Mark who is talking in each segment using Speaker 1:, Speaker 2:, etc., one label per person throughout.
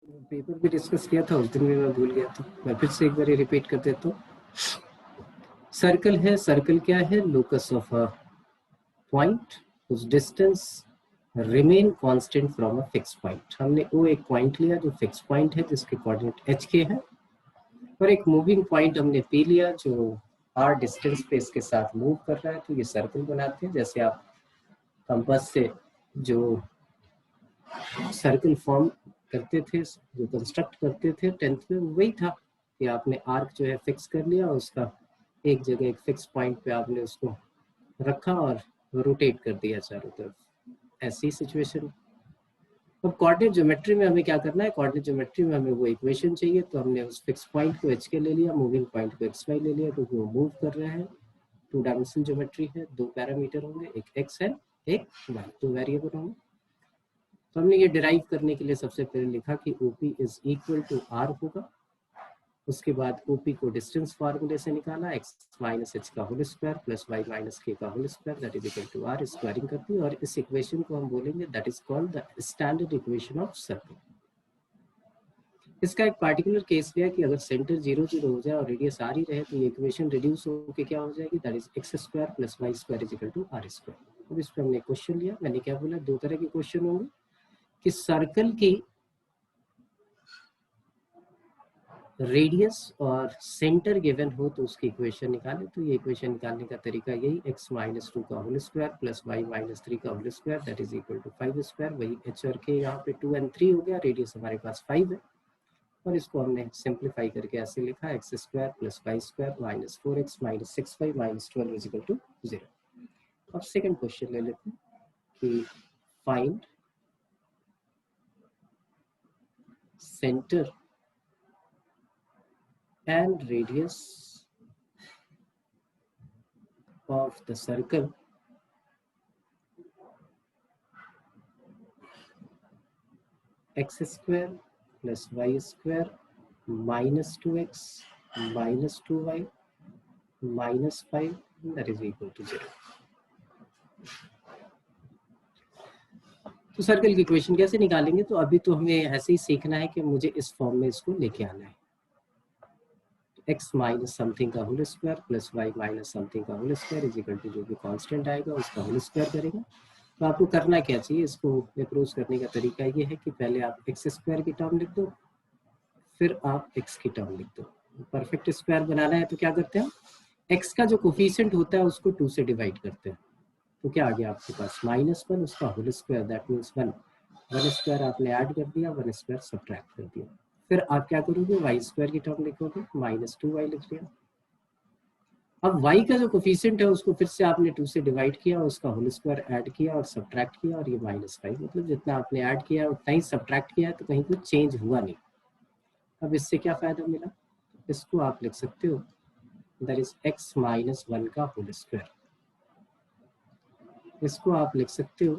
Speaker 1: Paper भी discuss किया था उस दिन भी, मैं भूल गया था, मैं फिर से एक बार रिपीट कर देता हूँ। सर्कल है, सर्कल क्या है? लोकस ऑफ अ पॉइंट उस distance remain constant from a fix point. हमने वो एक पॉइंट लिया जो फिक्स पॉइंट है जिसके कोऑर्डिनेट एच के है, और एक मूविंग पॉइंट हमने पी लिया जो आर डिस्टेंस पे इसके साथ मूव कर रहा है, तो ये सर्कल बनाते हैं। जैसे आप कंपास से जो सर्कल फॉर्म करते थे, जो कंस्ट्रक्ट करते थे 10th में, वही था कि आपने आर्क जो है फिक्स कर लिया, उसका एक जगह एक फिक्स पॉइंट पे आपने उसको रखा और रोटेट कर दिया चारों तरफ, ऐसी सिचुएशन। अब कोऑर्डिनेट ज्योमेट्री में हमें क्या करना है? कोऑर्डिनेट ज्योमेट्री में हमें वो इक्वेशन चाहिए, तो हमने उस फिक्स पॉइंट को एच के ले लिया, मूविंग पॉइंट को एक्स वाई ले लिया, क्योंकि वो मूव कर रहे हैं। 2 डायमेंशनल ज्योमेट्री है, 2 पैरामीटर होंगे, एक एक्स है एक वाई, 2 वेरिएबल होंगे। तो हमने ये डिराइव करने के लिए सबसे पहले लिखा कि OP is equal to R होगा। उसके बाद OP को डिस्टेंस फार्मूले से निकाला, x माइनस एच का whole square plus y minus के का whole square that is equal to R, squaring कर दी, और इस इक्वेशन को हम बोलेंगे that is called the standard equation of circle. इसका एक पार्टिकुलर केस लिया कि अगर सेंटर 0 0 हो जाए और रेडियस आर ही रहे, तो ये इक्वेशन रिड्यूस होकर क्या हो जाएगी? That is x square plus y square is equal to r square. अब इस पर हमने क्वेश्चन लिया, मैंने क्या बोला, 2 तरह के क्वेश्चन होंगे कि सर्कल की रेडियस और सेंटर गिवन हो तो उसकी इक्वेशन निकाले। तो ये इक्वेशन निकालने का तरीका यही, x माइनस 2 का whole square plus y minus 3 का whole square that is equal to 5 square. वही h और k यहाँ पे 2 और 3 हो गया, रेडियस हमारे पास 5 है, और इसको हमने सिंप्लीफाई करके ऐसे लिखा, x square plus y square minus 4x minus 6y minus 12 is equal to 0। अब सेकंड क्वेश्चन ले लेते हैं कि find centre and radius of the circle x square plus y square minus 2x minus 2y minus 5 that is equal to 0। तो circle की equation कैसे निकालेंगे? तो अभी तो हमें ऐसे ही सीखना है कि मुझे इस फॉर्म में इसको लेके आना है, x माइनस समथिंग का whole square plus y minus something का whole square is equal to जो भी कांस्टेंट आएगा उसका होल स्क्वायर करेंगे। तो आपको करना क्या चाहिए? इसको अप्रोच करने का तरीका ये है कि पहले आप एक्स स्क्वायर की टर्म लिख दो, फिर आप एक्स की टर्म लिख दो। परफेक्ट स्क्वायर बनाना है तो क्या करते हैं, एक्स का जो कोफिशिएंट होता है उसको 2 से डिवाइड करते हैं, तो क्या आ गया आपके पास -1 उसका whole square that means 1 square आपने ऐड कर दिया, 1 स्क्वायर सब्ट्रैक्ट कर दिया। फिर आप क्या करोगे, वाई स्क्वायर की टर्म लिखोगे, -2y लिख लिया। अब y का जो कोफिशिएंट है उसको फिर से आपने 2 से डिवाइड किया, उसका होल स्क्वायर ऐड किया और सब्ट्रैक्ट किया, और ये -5, मतलब जितना आपने ऐड किया उतना ही सब्ट्रैक्ट किया, तो कहीं कुछ चेंज हुआ नहीं। अब इससे क्या फायदा मिला? इसको आप लिख सकते हो दैट इज x माइनस 1 का होल स्क्वायर। इसको आप लिख सकते हो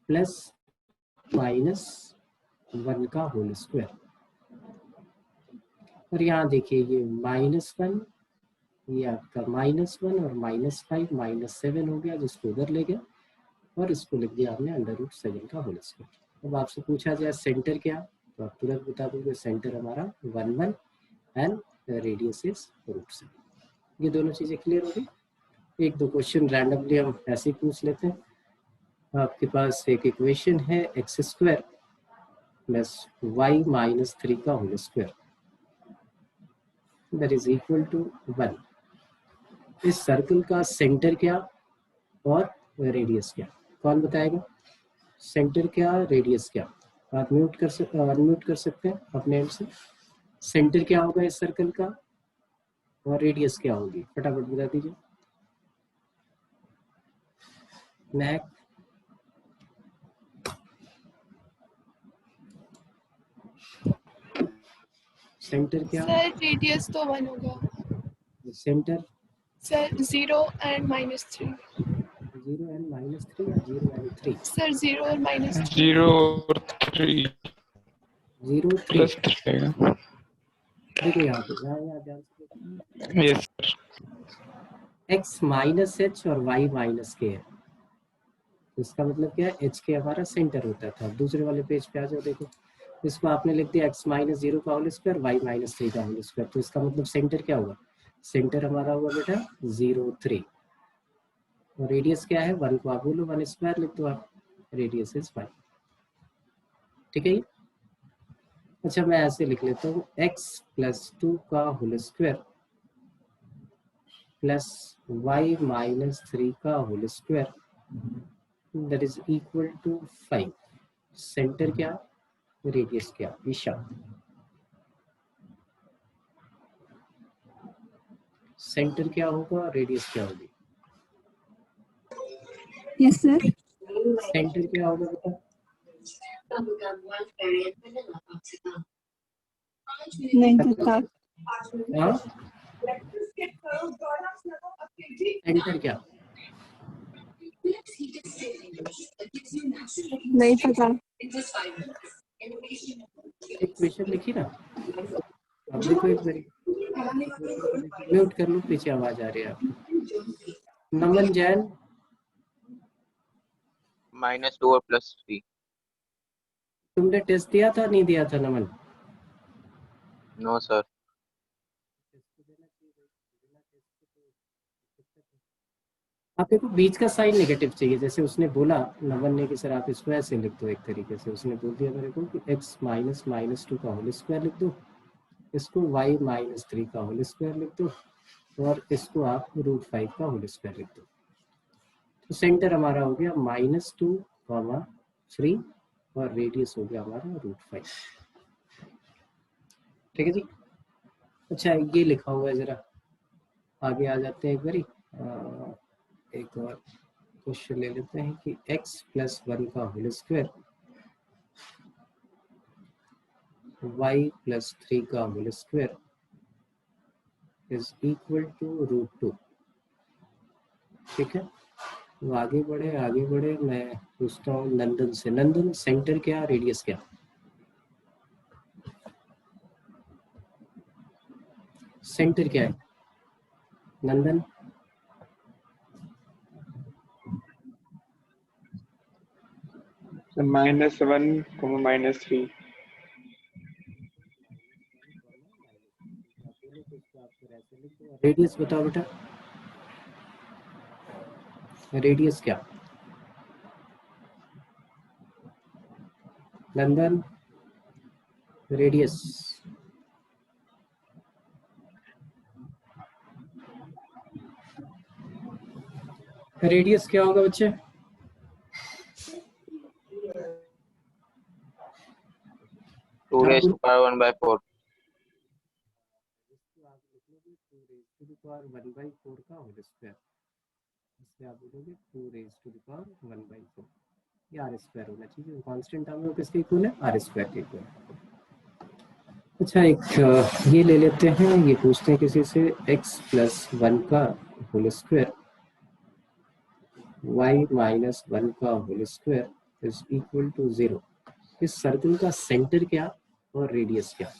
Speaker 1: प्लस माइनस 1 का होल स्क्वायर। और यहाँ देखिए ये -1, ये आपका -1 और -5 -7 हो गया, जिसको उधर ले गया, और इसको लिख दिया आपने √7 का होल स्क्वायर। अब आपसे पूछा जाए सेंटर क्या, तो आप तुरंत बता दोगे सेंटर हमारा 1 1 एंड रेडियस इज √7। ये दोनों चीजें क्लियर हो गई। एक दो क्वेश्चन रैंडमली हम ऐसे ही पूछ लेते हैं। आपके पास एक इक्वेशन है x square plus y minus 3 का whole square that is equal to 1। इस सर्कल का सेंटर क्या और रेडियस क्या, कौन बताएगा? सेंटर क्या, रेडियस क्या? आप अनम्यूट कर सकते हैं अपने एंड से। सेंटर क्या होगा इस सर्कल का और रेडियस क्या होगी, फटाफट बता दीजिए। महक, सेंटर क्या?
Speaker 2: सर रेडियस तो 1 होगा।
Speaker 1: Centre
Speaker 2: sir 0 and -3।
Speaker 1: 0 एंड -3 या 0 एंड 3?
Speaker 2: सर 0 और -3।
Speaker 3: 0 और 3
Speaker 1: 0 3
Speaker 3: प्लस 3
Speaker 1: देखो यहाँ पे, यहाँ ध्यान से
Speaker 3: yes sir.
Speaker 1: x minus H और y माइनस के है, इसका मतलब क्या है, h के हमारा सेंटर होता था। दूसरे वाले पेज पे आ जाओ, देखो इसको आपने लिख दिया x माइनस 0 का होल स्क्वायर, y माइनस 3 का होल स्क्वायर। तो इसका मतलब सेंटर क्या होगा? सेंटर हमारा होगा बेटा 0 3, और रेडियस क्या है? 1 को आप बोलो 1 स्क्वायर लिख दो आप, रेडियस इज 1। ठीक है ये? अच्छा मैं ऐसे लिख लेता हूँ x प्लस 2 का whole square plus y minus 3 का whole square that is equal to 5। Centre क्या, रेडियस क्या? दिशा। सेंटर क्या होगा, रेडियस क्या होगी?
Speaker 4: Yes sir.
Speaker 1: सेंटर क्या होगा बेटा?
Speaker 4: नहीं पता।
Speaker 1: हाँ, सेंटर क्या?
Speaker 4: नहीं पता।
Speaker 1: एक क्वेश्चन लिखी ना, अब देखो एक बारी, म्यूट कर लो, पीछे आवाज आ रही है आपकी। नमन जैन,
Speaker 5: -2 और +3।
Speaker 1: तुमने टेस्ट दिया था नहीं दिया था नमन?
Speaker 5: No sir.
Speaker 1: आप देखो बीच का साइन नेगेटिव चाहिए, जैसे उसने बोला नमन ने कि सर आप इसको ऐसे लिख दो, एक तरीके से उसने बोल दिया मेरे को कि x माइनस -2 का होल स्क्वायर लिख दो, इसको y माइनस 3 का होल स्क्वायर लिख दो, और इसको आप √5 का होल स्क्वायर लिख दो। तो सेंटर हमारा हो गया -2, 3 और रेडियस हो गया हमारा √5। ठीक है जी। अच्छा ये लिखा हुआ है, जरा आगे आ जाते हैं एक बारी। एक और क्वेश्चन ले लेते हैं कि x प्लस 1 का होल स्क्वायर y प्लस 3 का whole square is equal to √2। ठीक है, तो आगे बढ़े, मैं पूछता हूँ नंदन से। नंदन, सेंटर क्या, रेडियस क्या? सेंटर क्या है नंदन?
Speaker 3: -1, -3।
Speaker 1: रेडियस बताओ बेटा, रेडियस क्या? नंदन, रेडियस। रेडियस क्या होगा बच्चे?
Speaker 5: 2⁴
Speaker 1: का होल स्क्वायर, इससे आप बोलोगे 2⁴ ये r स्क्वायर होना चाहिए, कांस्टेंट हम लोग किसके इक्वल है? r स्क्वायर के इक्वल। अच्छा एक ये ले लेते हैं, ये पूछते हैं किसी से, x प्लस 1 का होल स्क्वायर y माइनस 1 का whole square is equal to 0। इस सर्कल का सेंटर क्या और रेडियस क्या?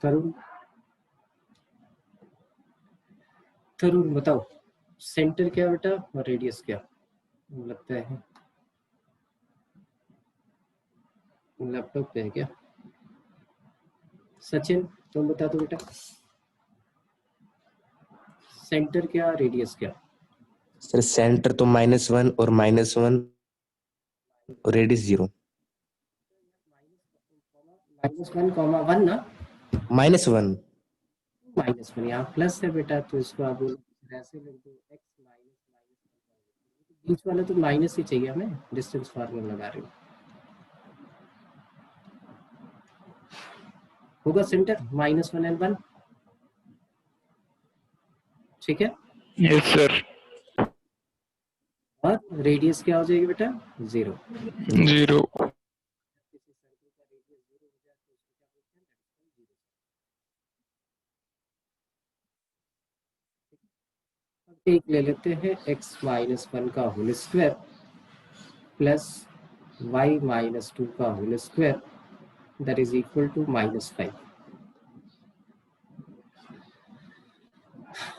Speaker 1: तरुण, तरुण बताओ, सेंटर क्या बेटा और रेडियस क्या? लगता है लैपटॉप पे है क्या? सचिन तुम बता दो बेटा, सेंटर क्या, रेडियस क्या?
Speaker 6: सर सेंटर तो -1 और -1 और रेडियस 0।
Speaker 1: -1, ना?
Speaker 6: -1।
Speaker 1: -1 यहाँ प्लस है बेटा, तो इसको आप ऐसे लिख दो, x बीच वाला तो माइनस ही चाहिए हमें, डिस्टेंस फार्मूला लगा रही हूँ। होगा सेंटर -1 and 1। ठीक है,
Speaker 3: यस सर।
Speaker 1: और रेडियस क्या हो जाएगी बेटा? 0।
Speaker 3: 0।
Speaker 1: एक ले लेते हैं, x माइनस 1 का whole square plus y minus 2 का whole square that is equal to -5।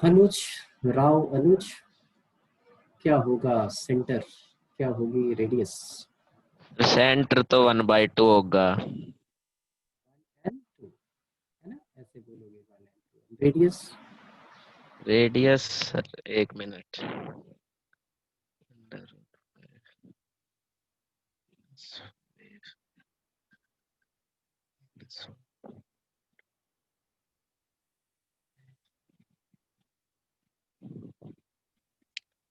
Speaker 1: Anuj Rao, Anuj क्या होगा सेंटर, क्या होगी रेडियस?
Speaker 7: सेंटर तो 1/2 होगा।
Speaker 1: 1 and 2 है ना, ऐसे बोलोगे 1 and 2। Radius
Speaker 7: radius sir 1 minute.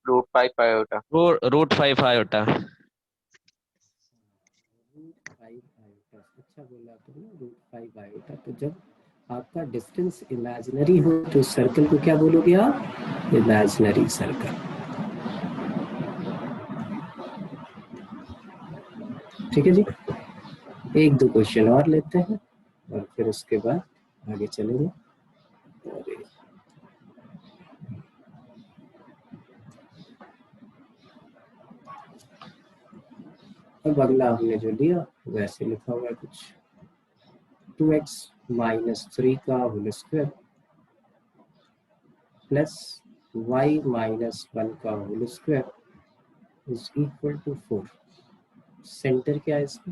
Speaker 5: √5 iota।
Speaker 7: √5 iota.
Speaker 1: √5 iota, अच्छा बोला तुमने, √5 आयोटा। तो जब आपका डिस्टेंस इमेजिनरी हो तो सर्कल को क्या बोलोगे आप? Imaginary circle. ठीक है जी, एक दो क्वेश्चन और लेते हैं और फिर उसके बाद आगे चलेंगे। अब अगला हमने जो लिया वैसे लिखा हुआ है कुछ, 2x - 3 का होल स्क्वायर प्लस y - 1 का whole square is equal to 4। Centre क्या है इसका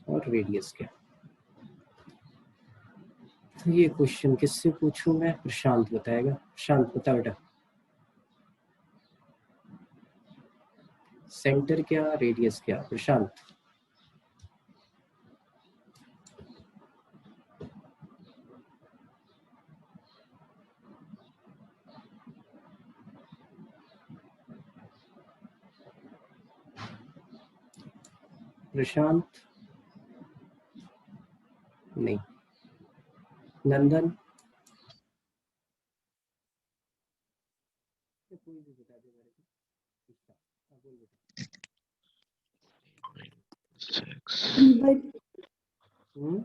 Speaker 1: और रेडियस क्या? तो ये क्वेश्चन किससे पूछूं मैं? प्रशांत बताएगा। प्रशांत बता बेटा, सेंटर क्या रेडियस क्या? प्रशांत। प्रशांत नहीं। नंदन, कोई भी बता दे मेरे को। हाँ, बोल बेटा।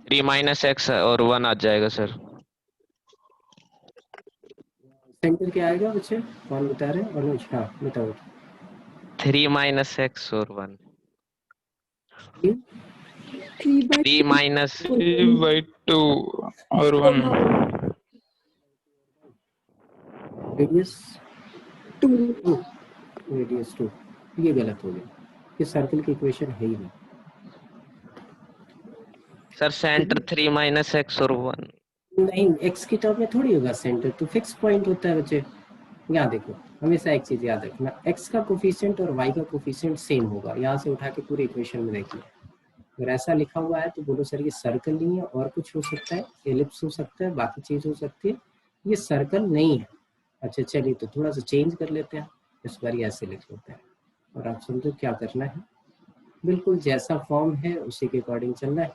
Speaker 7: 3 - x और 1 आ जाएगा सर।
Speaker 1: सेंटर क्या आएगा बच्चे? कौन बता रहे हैं? अनुज, हाँ बताओ।
Speaker 7: 3 - x और 1।
Speaker 4: 3/2
Speaker 3: 3/2 और 1।
Speaker 1: Radius
Speaker 4: 2
Speaker 1: 2, radius 2। ये गलत हो गया, ये सर्कल की इक्वेशन है ही नहीं।
Speaker 7: सर सेंटर 3 - x और 1।
Speaker 1: नहीं, एक्स की टर्म में थोड़ी होगा सेंटर, तो फिक्स पॉइंट होता है बच्चे। यहाँ देखो, हमेशा एक चीज याद रखना, एक्स का कोफिशिएंट और वाई का कोफिशिएंट सेम होगा। यहाँ से उठा के पूरे इक्वेशन में देखिए, अगर ऐसा लिखा हुआ है तो बोलो सर ये सर्कल नहीं है, और कुछ हो सकता है, एलिप्स हो सकता है, बाकी चीज हो सकती है, ये सर्कल नहीं है। अच्छा चलिए, तो थोड़ा सा चेंज कर लेते हैं, इस बार ये ऐसे लिख लेते हैं और आप समझो क्या करना है। बिल्कुल जैसा फॉर्म है उसी के अकॉर्डिंग चलना है।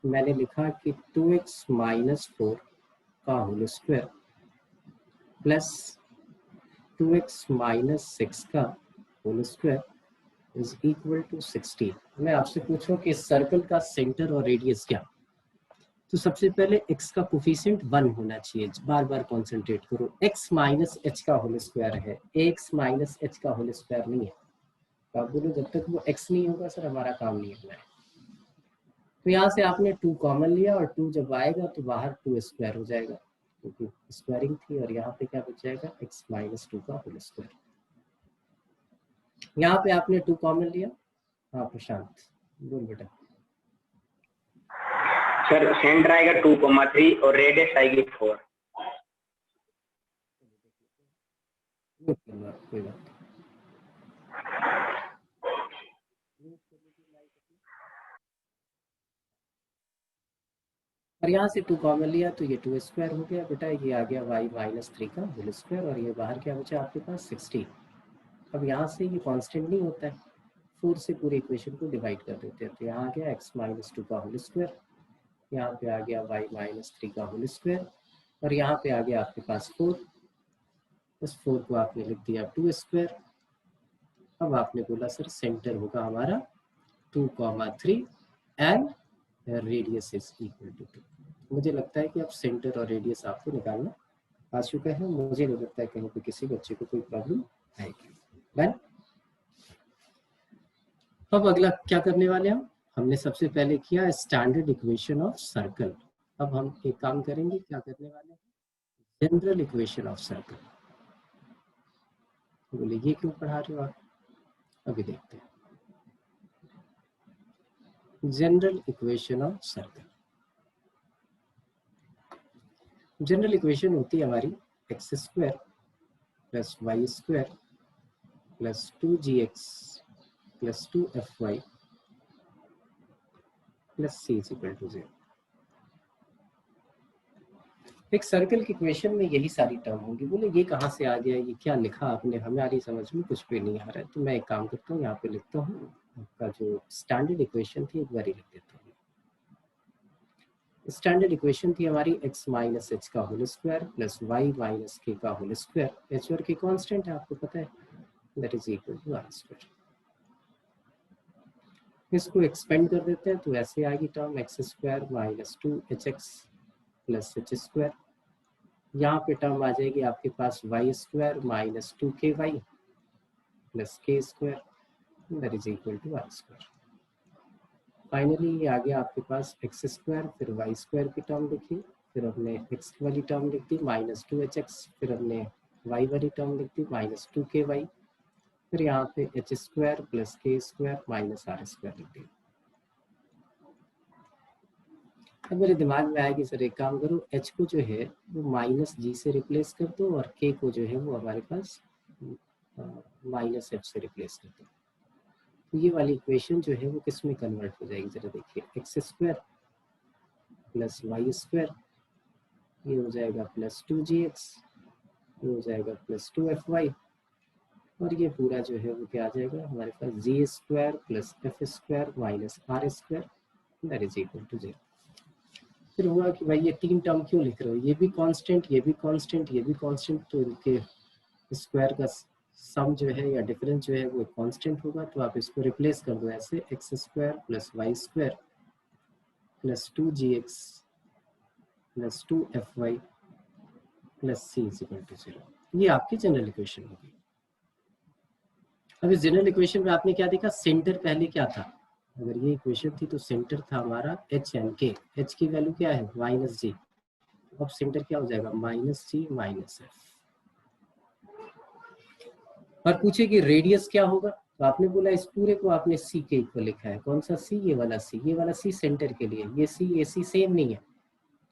Speaker 1: मैंने लिखा कि 2x - 4 का होल स्क्वायर प्लस 2x - 6 का whole square is equal to 16। मैं आपसे पूछूं कि सर्कल का सेंटर और रेडियस क्या? तो सबसे पहले x का कोफिशिएंट 1 होना चाहिए, बार बार कॉन्सेंट्रेट करो। x - h का होल स्क्वायर है, x - h का होल स्क्वायर नहीं है। तो आप बोलो जब तक वो x नहीं होगा सर हमारा काम नहीं होना है। तो यहाँ से आपने 2 कॉमन लिया और 2 जब आएगा तो बाहर 2 स्क्वायर हो जाएगा, क्योंकि स्क्वायरिंग थी। और यहाँ पे क्या बच जाएगा? x - 2 का होल स्क्वायर। यहाँ पे आपने 2 कॉमन लिया। हाँ प्रशांत बोल बेटा।
Speaker 8: सर सेंटर आएगा 2,3 और रेडियस आएगी 4।
Speaker 1: कोई बात नहीं। और यहाँ से 2 कॉमन लिया तो ये 2 स्क्वायर हो गया बेटा। ये आ गया y - 3 का होल स्क्वायर और ये बाहर क्या बचा आपके पास? 16। अब यहाँ से ये कांस्टेंट नहीं होता है, 4 से पूरे इक्वेशन को डिवाइड कर देते हैं। तो यहाँ आ गया x - 2 का होल स्क्वायर, यहाँ पे आ गया y - 3 का होल स्क्वायर और यहाँ पे आ गया आपके पास 4। उस 4 को आपने लिख दिया 2 स्क्वायर। अब आपने बोला सर सेंटर होगा हमारा 2,3 and radius is equal to 2। मुझे लगता है कि अब सेंटर और रेडियस आपको निकालना आ चुका है। मुझे नहीं लगता है कहीं पे किसी बच्चे को कोई प्रॉब्लम आएगी। डन। अब अगला क्या करने वाले हैं? हमने सबसे पहले किया स्टैंडर्ड इक्वेशन ऑफ सर्कल। अब हम एक काम करेंगे, क्या करने वाले हैं? General equation of circle. बोले ये क्यों पढ़ा रहे हो आप? अभी देखते हैं। General equation of circle. General equation होती है हमारी x square plus y square plus 2gx plus 2fy plus c is equal to 0। एक सर्कल की इक्वेशन में यही सारी टर्म होंगी। बोले ये कहाँ से आ गया, ये क्या लिखा आपने, हमारी समझ में कुछ भी नहीं आ रहा है। तो मैं एक काम करता हूँ, यहाँ पे लिखता हूँ आपका जो स्टैंडर्ड इक्वेशन थी एक बार लिख देता हूँ। स्टैंडर्ड इक्वेशन थी हमारी x माइनस एच का whole square plus y minus के का होल स्क्वायर। एच और के कांस्टेंट है आपको पता है, that is equal to r square. इसको एक्सपेंड कर देते हैं तो ऐसे आएगी term x square minus 2hx plus h square. यहाँ पे टर्म आ जाएगी आपके पास y square minus 2ky plus k square, that is equal to r square. Finally ये आ गया आपके पास एक्स स्क्वायर, फिर वाई स्क्वायर की टर्म लिखी, फिर हमने एक्स वाली टर्म लिख दी माइनस 2hx, फिर हमने वाई वाली टर्म लिख दी माइनस 2ky, फिर यहाँ पे H square plus k square minus r square लिख दी। अब मेरे दिमाग में आया कि सर एक काम करो, h को जो है वो माइनस g से रिप्लेस कर दो और k को जो है वो हमारे पास माइनस f से रिप्लेस कर दो। तो ये वाली इक्वेशन जो है वो किस में कन्वर्ट हो जाएगी, जरा देखिए। X square plus y square, ये हो जाएगा प्लस 2gx, ये हो जाएगा प्लस 2fy, और ये पूरा जो है वो क्या आ जाएगा हमारे पास g square plus f square minus r square, that is equal to 0। फिर हुआ कि भाई ये तीन टर्म क्यों लिख रहे हो, ये भी कांस्टेंट, ये भी कांस्टेंट, ये भी कांस्टेंट, तो इनके स्क्वायर का सम जो है या डिफरेंस जो है वो कांस्टेंट होगा। तो आप इसको रिप्लेस कर दो ऐसे, x square plus y square plus 2gx plus 2fy plus c is equal to 0। ये आपकी जनरल इक्वेशन होगी। अब इस जनरल इक्वेशन में आपने क्या देखा, सेंटर पहले क्या था, अगर ये इक्वेशन थी तो सेंटर था हमारा एच एन के, एच की वैल्यू क्या है माइनस जी, अब सेंटर क्या हो जाएगा माइनस जी माइनस एफ। और पूछे कि रेडियस क्या होगा, तो आपने बोला इस पूरे को आपने सी के इक्वल लिखा है। कौन सा सी, ये वाला सी, ये वाला सी सेंटर के लिए, ये सी सेम नहीं है।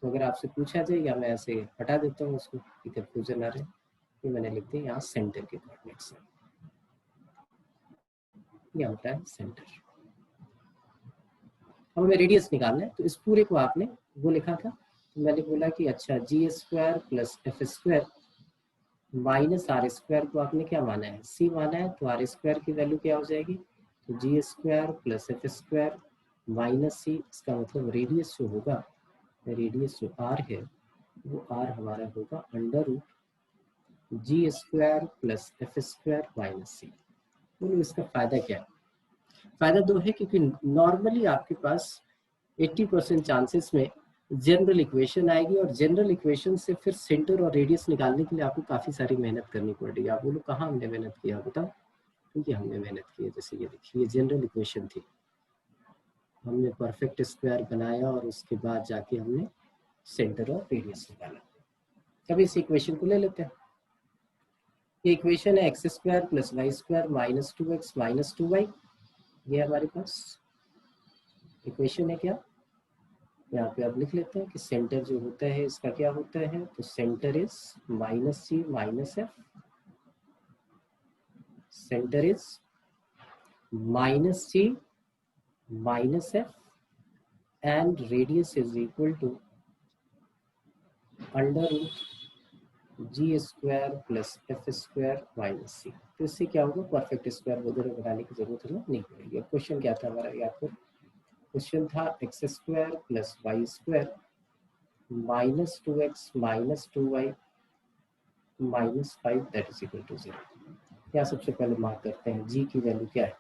Speaker 1: तो अगर आपसे पूछा जाए, या मैं ऐसे हटा देता हूँ उसको कि कंफ्यूजन आ रहा है, ये मैंने लिख दिया यहाँ सेंटर के कोऑर्डिनेट्स है, ये होता है सेंटर। अब हमें रेडियस निकालना है, तो इस पूरे को आपने वो लिखा था, तो मैंने बोला कि अच्छा g square plus f square minus r square को आपने क्या माना है, सी माना है, तो आर स्क्वायर की वैल्यू क्या हो जाएगी, तो g square plus f square minus c, इसका मतलब रेडियस जो होगा, रेडियस जो आर है वो आर हमारा होगा under root g square plus f square minus c. बोलो इसका फायदा क्या है, फायदा दो है, क्योंकि नॉर्मली आपके पास 80% चांसेस में जनरल इक्वेशन आएगी, और जनरल इक्वेशन से फिर सेंटर और रेडियस निकालने के लिए आपको काफ़ी सारी मेहनत करनी पड़ेगी। आप बोलो कहाँ हमने मेहनत किया, बताओ, क्योंकि हमने मेहनत की है। जैसे ये देखिए, ये जनरल इक्वेशन थी, हमने परफेक्ट स्क्वायर बनाया और उसके बाद जाके हमने सेंटर और रेडियस निकाला। अब इस इक्वेशन को ले लेते हैं। ये इक्वेशन है x square plus y square minus 2x minus 2y, ये हमारे पास इक्वेशन है। क्या यहाँ पे आप लिख लेते हैं कि सेंटर जो होता है इसका क्या होता है, तो centre is minus c minus f, centre is minus c minus f, and radius is equal to under root g square plus f square minus c. तो इससे क्या होगा, परफेक्ट स्क्वायर वगैरह बनाने की जरूरत नहीं पड़ेगी। क्वेश्चन क्या था हमारा, याद करो, क्वेश्चन था x square plus y square minus 2x minus 2y minus 5 that is equal to 0। यहाँ सबसे पहले मार्क करते हैं g की वैल्यू क्या है,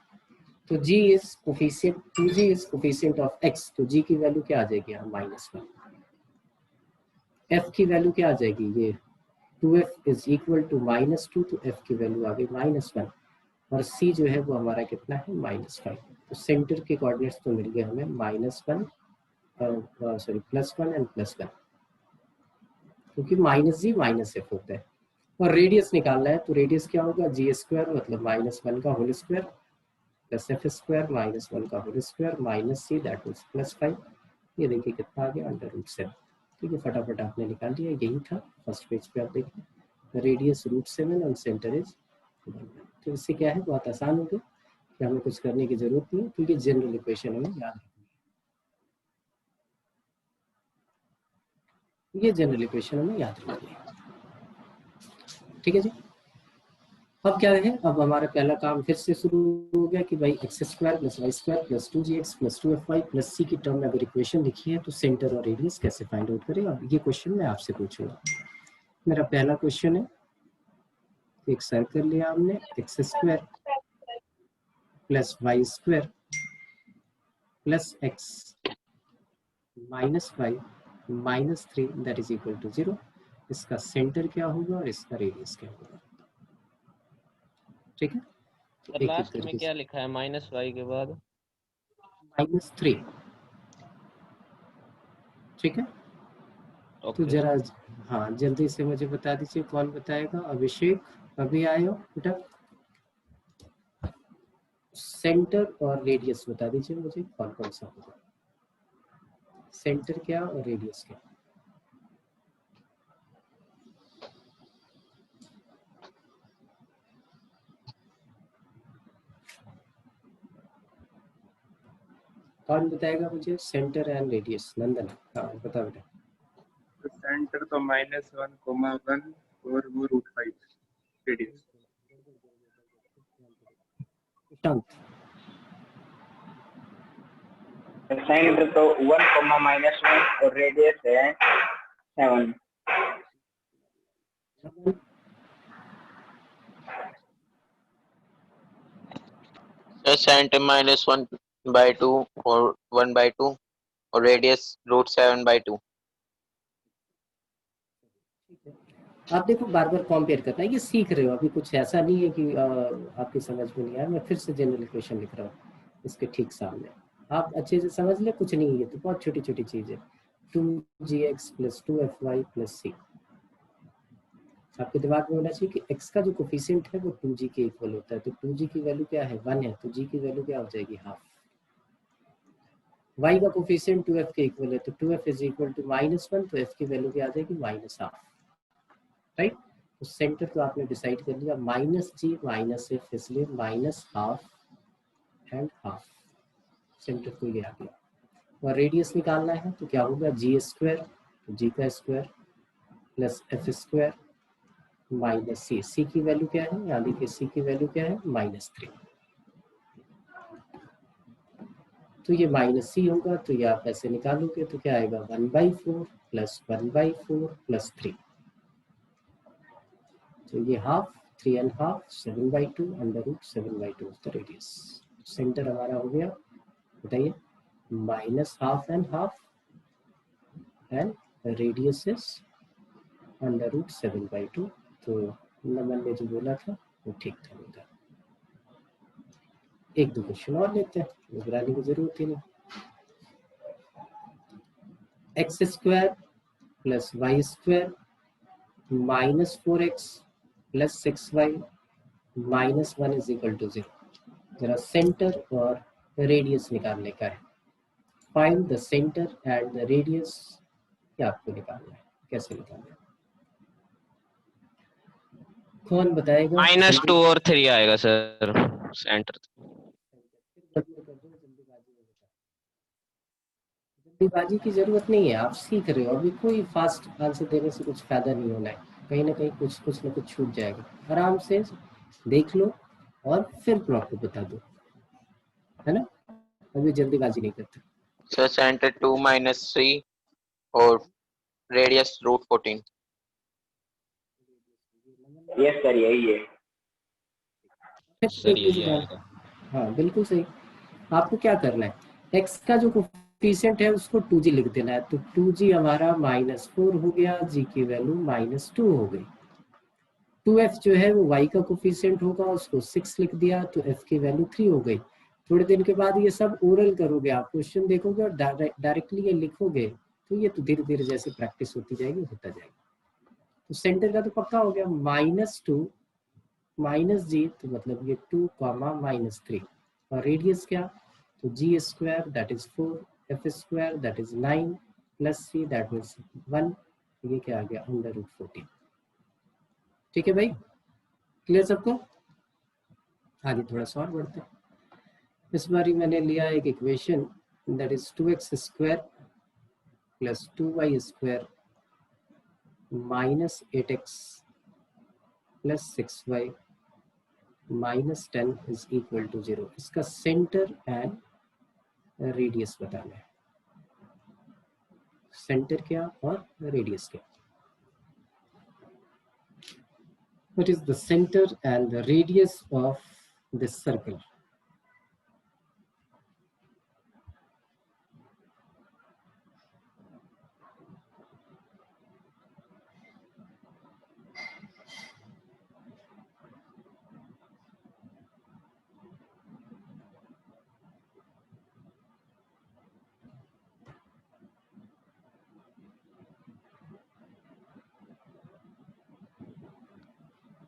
Speaker 1: तो g is coefficient, 2g is coefficient of x, तो g की वैल्यू क्या आ जाएगी यहाँ -1। f की वैल्यू क्या आ जाएगी, ये 2f इज इक्वल टू -2, तो f की वैल्यू आ गई -1, और c जो है वो हमारा कितना है -5। तो सेंटर के कोऑर्डिनेट्स तो मिल गए हमें -1 सॉरी +1 एंड +1, क्योंकि -g -f होता है। और रेडियस निकालना है, तो रेडियस क्या होगा, जी स्क्वायर मतलब -1 का whole square plus f square minus 1 का whole square minus c that means plus 5। ये देखिए कितना आ गया √7। ठीक है, फटाफट आपने निकाल लिया, यही था फर्स्ट पेज पे। आप देखिए रेडियस √7 और सेंटर इज 1। तो इससे क्या है, बहुत आसान हो गया कि हमें कुछ करने की जरूरत नहीं, क्योंकि जनरल इक्वेशन हमें याद रखनी है। ये जनरल इक्वेशन हमें याद रखनी है। ठीक है जी। अब क्या है, अब हमारा पहला काम फिर से शुरू हो गया कि भाई x square plus y square plus 2gx plus 2fy plus c की टर्म में अगर इक्वेशन लिखी है तो सेंटर और रेडियस कैसे फाइंड आउट करें। अब ये क्वेश्चन मैं आपसे पूछूंगा। मेरा पहला क्वेश्चन है, एक सर्कल लिया हमने, x square plus y square plus x minus 5 minus 3 that is equal to 0। इसका सेंटर क्या होगा और इसका रेडियस क्या होगा। ठीक है,
Speaker 7: सर लास्ट में क्या लिखा है -y के बाद?
Speaker 1: -3। ठीक है, तो जरा हाँ जल्दी से मुझे बता दीजिए, कौन बताएगा। अभिषेक, अभी आए हो बेटा। सेंटर और रेडियस बता दीजिए मुझे, कौन कौन सा होगा। सेंटर क्या और रेडियस क्या। कौन बताएगा मुझे सेंटर एंड रेडियस। नंदन, हाँ बता बेटा।
Speaker 3: तो सेंटर तो -1, 1 और वो √5 रेडियस।
Speaker 1: शांत।
Speaker 8: सेंटर तो 1, -1 और रेडियस है 7।
Speaker 5: सेंटर -1/2 और 1/2 और रेडियस √7/2।
Speaker 1: आप देखो बार बार कंपेयर करना है, ये सीख रहे हो अभी, कुछ ऐसा नहीं है कि आपकी समझ में नहीं आया। मैं फिर से जनरल इक्वेशन लिख रहा हूँ इसके ठीक सामने, आप अच्छे से समझ ले। कुछ नहीं है, तो बहुत छोटी छोटी चीज है। 2gx plus 2fy plus c। आपके दिमाग में होना चाहिए कि x का जो कोफिशिएंट है वो 2g के इक्वल होता है। तो 2g की वैल्यू क्या है, 1 है, तो g की वैल्यू क्या हो जाएगी, हाफ। y का कोफिशिएंट 2f के इक्वल है, तो 2f इज इक्वल टू -1, तो f की वैल्यू क्या आ जाएगी, -1/2। राइट, तो सेंटर तो आपने डिसाइड कर लिया, -g -f, इसलिए -1/2 एंड हाफ। सेंटर को ये आ गया। और रेडियस निकालना है तो क्या होगा, g स्क्वायर, तो g का square plus f square minus c की वैल्यू क्या है, यहाँ देखिए c की वैल्यू क्या है, -3। तो ये -c होगा, तो ये आप ऐसे निकालोगे तो क्या आएगा, 1/4 प्लस 1/4 प्लस 3। तो ये हाफ, 3.5, 7/2 √7/2 द रेडियस। सेंटर हमारा हो गया, बताइए, -1/2 and half and radius is √7/2। तो नमन ने जो बोला था वो ठीक था बेटा। एक दो क्वेश्चन और लेते हैं, घबराने की जरूरत ही नहीं। x square plus y square -4x plus 6y -1 is equal to 0। जरा सेंटर और रेडियस निकालने का है। Find the centre and the radius, क्या आपको निकालना है, कैसे निकालना है, कौन बताएगा।
Speaker 7: -2 और 3 आएगा सर सेंटर।
Speaker 1: जल्दीबाजी की जरूरत नहीं है, आप सीख रहे हो अभी, कोई फास्ट आंसर देने से कुछ फायदा नहीं होना है। कहीं ना कहीं कुछ ना कुछ छूट जाएगा। आराम से देख लो और फिर ब्लॉक को बता दो, है ना। अभी जल्दीबाजी नहीं करते।
Speaker 5: सर सेंटर 2 -3 और रेडियस √14।
Speaker 8: यस सर, यही है।
Speaker 7: सर यही आएगा।
Speaker 1: हाँ बिल्कुल सही। आपको क्या करना है, x का जो कोफिशिएंट है उसको 2g लिख देना है। तो 2g हमारा -4 हो गया, g की वैल्यू -2 हो गई। 2f जो है वो y का कोफिशिएंट होगा, उसको 6 लिख दिया, तो f की वैल्यू 3 हो गई। थोड़े दिन के बाद ये सब ओरल करोगे, आप क्वेश्चन देखोगे और डायरेक्टली ये लिखोगे, तो ये तो धीरे धीरे जैसे प्रैक्टिस होती जाएगी होता जाएगा। तो सेंटर का तो पक्का हो गया, -2 -g, तो मतलब ये 2, -3। और रेडियस क्या, तो g square that is 4, f square that is 9 plus c that means 1, ये क्या आ गया अंडर रूट 14। ठीक है भाई, क्लियर सबको? आगे थोड़ा सा और बढ़ते हैं। इस बार मैंने लिया एक equation that is 2x square plus 2y square minus 8x plus 6y minus 10 is equal to 0। इसका सेंटर एंड रेडियस बताना है, सेंटर क्या और रेडियस क्या। What is the center and the radius of this circle?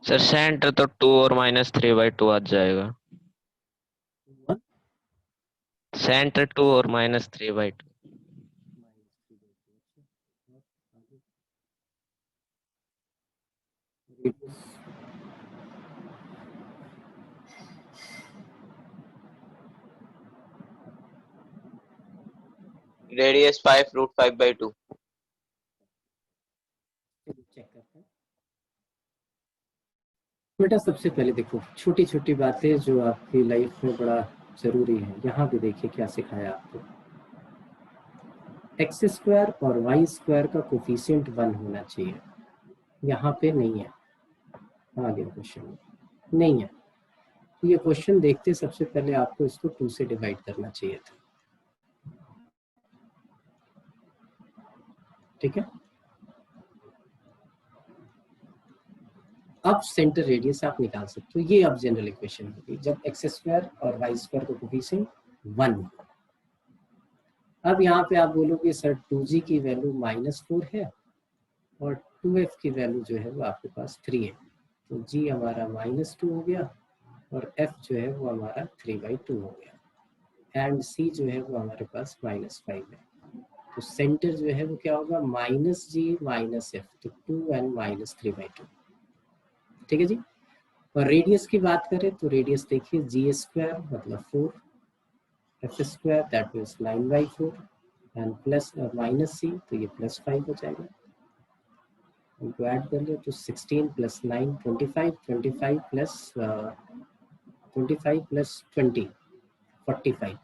Speaker 7: Sir centre तो 2 और -3/2 आ जाएगा। Centre 2 और -3/2।
Speaker 5: Radius 5 root 5/2.
Speaker 1: चेक करते हैं बेटा। सबसे पहले देखो छोटी छोटी बातें जो आपकी लाइफ में बड़ा जरूरी है, यहाँ भी देखिए क्या सिखाया आपको। एक्स स्क्वायर और वाई स्क्वायर का कोफिशिएंट 1 होना चाहिए, यहाँ पे नहीं है। आगे क्वेश्चन नहीं है, तो ये क्वेश्चन देखते सबसे पहले आपको इसको 2 से डिवाइड करना चाहिए था। ठीक है, अब सेंटर रेडियस आप निकाल सकते हो। ये अब जनरल इक्वेशन होगी जब एक्स स्क्वायर और वाई स्क्वायर का कोफिशिएंट 1 हो। अब यहाँ पे आप बोलोगे सर 2g की वैल्यू -4 है और 2f की वैल्यू जो है वो आपके पास 3 है, तो g हमारा -2 हो गया और f जो है वो हमारा 3/2 हो गया एंड c जो है वो हमारे पास -5 है। तो सेंटर जो है वो क्या होगा -g -f, तो 2 and -3/2। ठीक है जी। और रेडियस की बात करें तो रेडियस देखिए जी स्क्वायर मतलब 4, f square that means 9/4 and plus minus c, तो ये +5 हो जाएगा। इनको ऐड कर ले तो 16 + 9 25, 25 + 20 45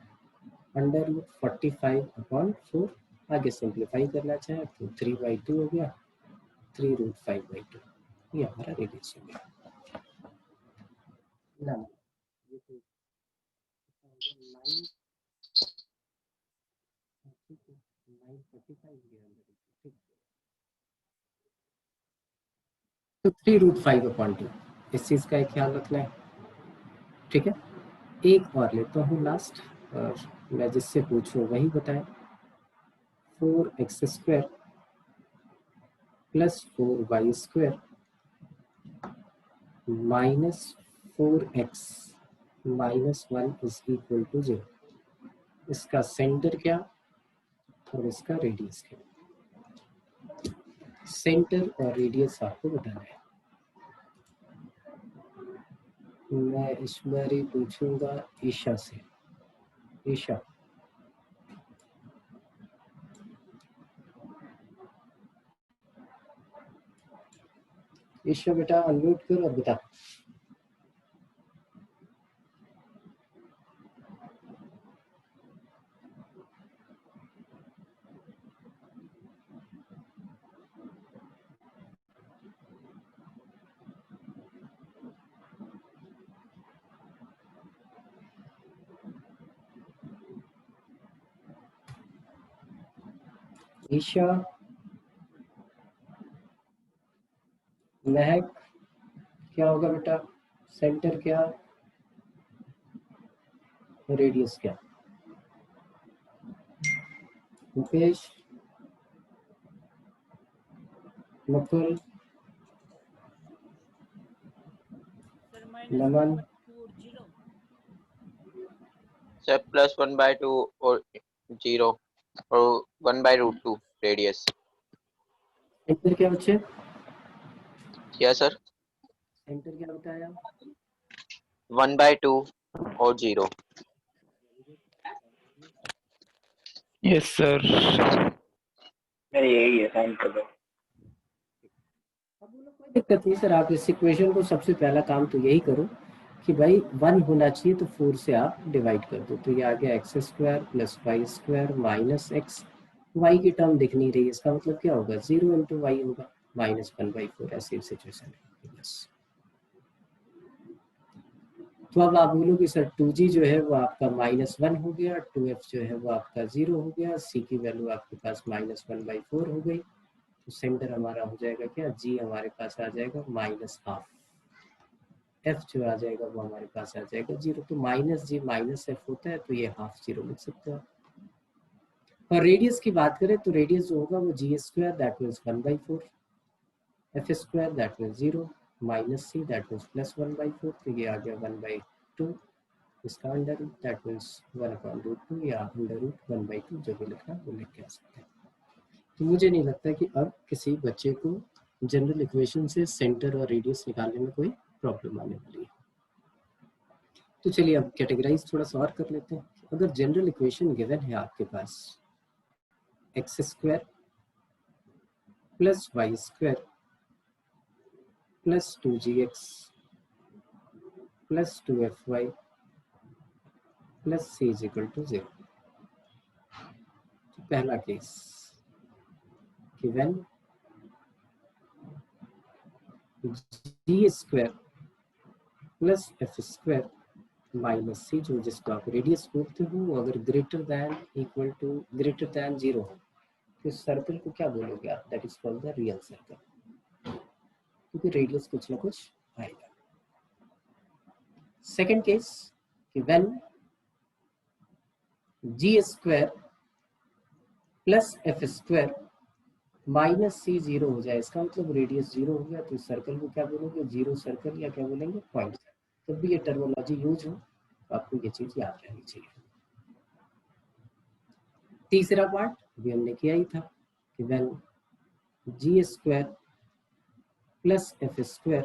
Speaker 1: अंडर रूट 45/4। आगे सिंप्लीफाई करना चाहे तो 3/2 हो गया, 3√5/2, ये हमारा रेडियस हो गया ना। ये तो 945 तो 3√5/2, इस चीज का एक ख्याल रखना है। ठीक है, एक और लेता हूँ लास्ट, और मैं जिससे पूछूं वही बताएं। 4x square plus 4y square -4x -1 is equal to 0। इसका सेंटर क्या और इसका रेडियस क्या। सेंटर और रेडियस आपको बताना है। मैं इस बार ही पूछूंगा ईशा से। ईशा, ईशा बेटा अनम्यूट कर और बता। ईशा, महक, क्या होगा बेटा, सेंटर क्या, रेडियस क्या। मुकेश, मुकुल, नमन,
Speaker 5: सर +1/2 और 0 और 1/√2 रेडियस।
Speaker 1: सेंटर क्या बच्चे?
Speaker 5: क्या सर?
Speaker 1: सेंटर क्या बताया?
Speaker 5: 1/2 और 0।
Speaker 3: Yes sir.
Speaker 8: सर यही है, साइन कर दो।
Speaker 1: अब बोलो कोई दिक्कत नहीं सर, आप इस इक्वेशन को सबसे पहला काम तो यही करो कि भाई 1 होना चाहिए, तो 4 से आप डिवाइड कर दो, तो ये आ गया x² + y² - x। y की टर्म दिख नहीं रही, इसका मतलब क्या होगा? 0 × y होगा, -1/4। ऐसी सिचुएशन है बस। तो अब आप बोलोगे सर 2g जो है वो आपका -1 हो गया, 2f जो है वो आपका 0 हो गया, c की वैल्यू आपके पास -1/4 हो गई, तो सेंटर हमारा हो जाएगा क्या? g हमारे पास आ जाएगा -½ f जो आ जाएगा वो हमारे पास आ जाएगा 0। तो -g - f होता है, तो ये ½ 0 लिख सकते हो। और रेडियस की बात करें तो रेडियस जो होगा वो g², that means 1/4, f² that means 0, -c that means +1/4, तो ये आ गया 1/2, इसका अंडर रूट दैट मीन्स 1/√2 या √1/2, जो भी लिखना वो लिख के आ सकते हैं। तो मुझे नहीं लगता कि अब किसी बच्चे को जनरल इक्वेशन से सेंटर और रेडियस निकालने में कोई प्रॉब्लम आने वाली है। तो चलिए अब कैटेगराइज थोड़ा सा और कर लेते हैं। अगर जनरल इक्वेशन गिवन है आपके पास x² + y² + 2gx + 2fy + c = 0। तो पहला केस कि व्हेन g² + f² - c, जो जिसको आप रेडियस बोलते हो, वो अगर ग्रेटर दैन 0 हो, तो इस सर्कल को क्या बोलोगे आप? That is called the real circle, क्योंकि रेडियस कुछ ना कुछ आएगा। सेकेंड केस कि व्हेन g² + f² - c 0 हो जाए, इसका मतलब रेडियस 0 हो गया, तो इस सर्कल को क्या बोलोगे? 0 सर्कल, या क्या बोलेंगे? Point circle. जब भी ये टर्मिनोलॉजी यूज हो तो आपको ये चीज याद रहनी चाहिए। तीसरा पार्ट भी हमने किया ही था कि when g² + f²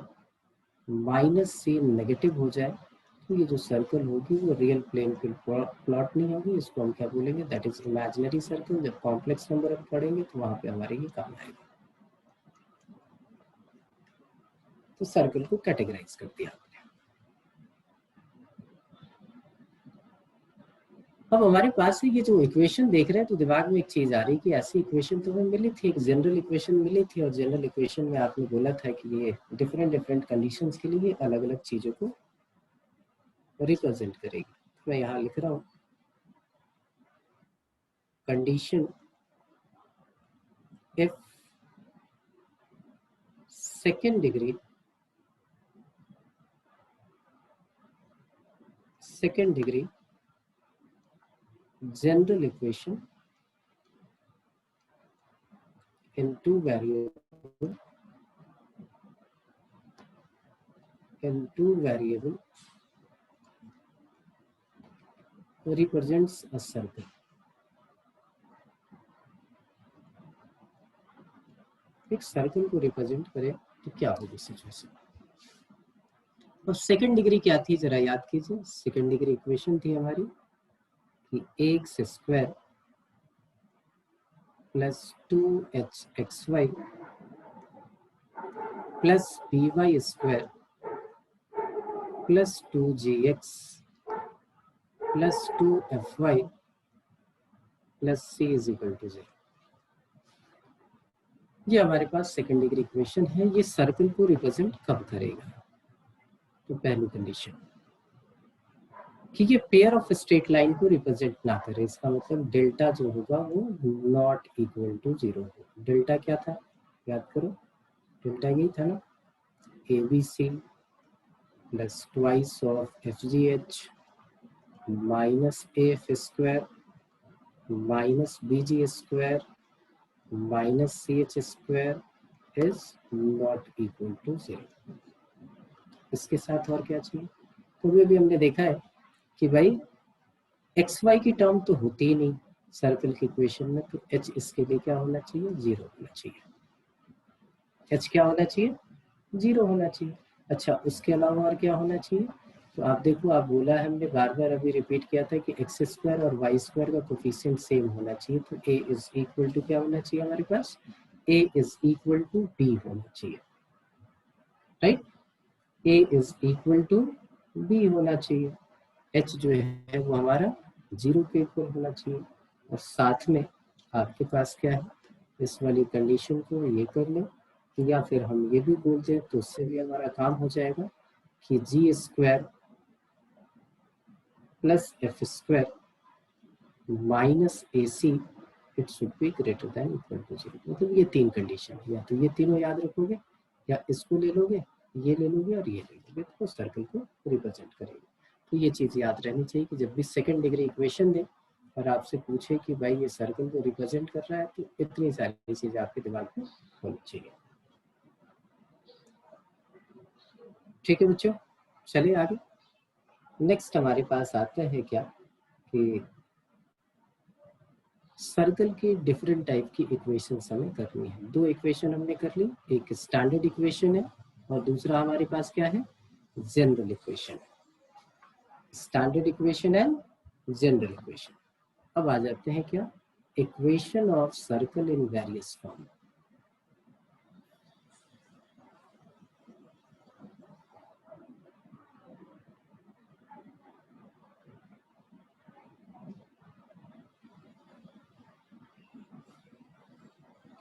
Speaker 1: - c negative हो जाए, तो ये जो सर्कल होगी वो रियल प्लेन पे प्लॉट नहीं होगी, इसको हम क्या बोलेंगे? That is imaginary circle. जब कॉम्प्लेक्स नंबर हम पढ़ेंगे तो वहां पे हमारे ये काम आएगा। तो सर्कल को कैटेगराइज कर दिया आपने। अब हमारे पास है ये जो इक्वेशन देख रहे हैं, तो दिमाग में एक चीज आ रही है कि ऐसी इक्वेशन तो हमें मिली थी, एक जनरल इक्वेशन मिली थी, और जनरल इक्वेशन में आपने बोला था कि ये डिफरेंट कंडीशंस के लिए अलग अलग चीजों को रिप्रेजेंट करेगी। मैं यहाँ लिख रहा हूँ condition if second degree general equation in two variable represents a circle। एक सर्कल को रिप्रेजेंट करे तो क्या होगी सिचुएशन? और सेकेंड डिग्री क्या थी जरा याद कीजिए। सेकेंड डिग्री इक्वेशन थी हमारी कि ax² + 2hxy + by² + 2gx + 2fy + c = 0। ये हमारे पास सेकेंड डिग्री इक्वेशन है। ये सर्कल को रिप्रेजेंट कब करेगा? तो पहली कंडीशन कि ये पेयर ऑफ स्ट्रेट लाइन को रिप्रेजेंट ना करे, इसका मतलब डेल्टा जो होगा वो नॉट इक्वल टू 0 हो। डेल्टा क्या था याद करो? डेल्टा यही था ना, ABC + twice of FGH - AF² - BG² - CH² is not equal to 0। इसके साथ और क्या चाहिए? तो ये भी हमने देखा है कि भाई एक्स वाई की टर्म तो होती ही नहीं सर्कल की इक्वेशन में, तो एच इसके लिए क्या होना चाहिए, 0 होना चाहिए। एच क्या होना चाहिए, 0 होना चाहिए। अच्छा, उसके अलावा और क्या होना चाहिए, तो आप देखो, आप बोला है हमने बार बार अभी रिपीट किया था कि एक्स स्क्वायर और वाई स्क्वायर का कोफिशिएंट सेम होना चाहिए, तो ए इज इक्वल टू क्या होना चाहिए हमारे पास, a is equal to b होना चाहिए, right. A is equal to b होना चाहिए। एच जो है वो हमारा 0 के इक्वल होना चाहिए, और साथ में आपके पास क्या है, इस वाली कंडीशन को ये कर लो, या फिर हम ये भी बोल दें तो उससे भी हमारा काम हो जाएगा कि g square plus f square minus a c it should be greater than equal to 0। मतलब ये 3 कंडीशन, या तो ये तीनों याद रखोगे, या इसको ले लोगे, ये ले लोगे और ये ले लोगे, तो सर्कल को रिप्रेजेंट करेंगे। तो ये चीज़ याद रहनी चाहिए कि जब भी सेकंड डिग्री इक्वेशन दे और आपसे पूछे कि भाई ये सर्कल को रिप्रेजेंट कर रहा है, तो इतनी सारी चीज़ आपके दिमाग में होनी चाहिए। ठीक है बच्चों, चलिए आगे। नेक्स्ट हमारे पास आता है क्या कि सर्कल के डिफरेंट टाइप की इक्वेशंस हमें करनी है। 2 इक्वेशन हमने कर ली, एक स्टैंडर्ड इक्वेशन है और दूसरा हमारे पास क्या है, जनरल इक्वेशन है। Standard equation and general equation. अब आ जाते हैं क्या, equation of circle in various form.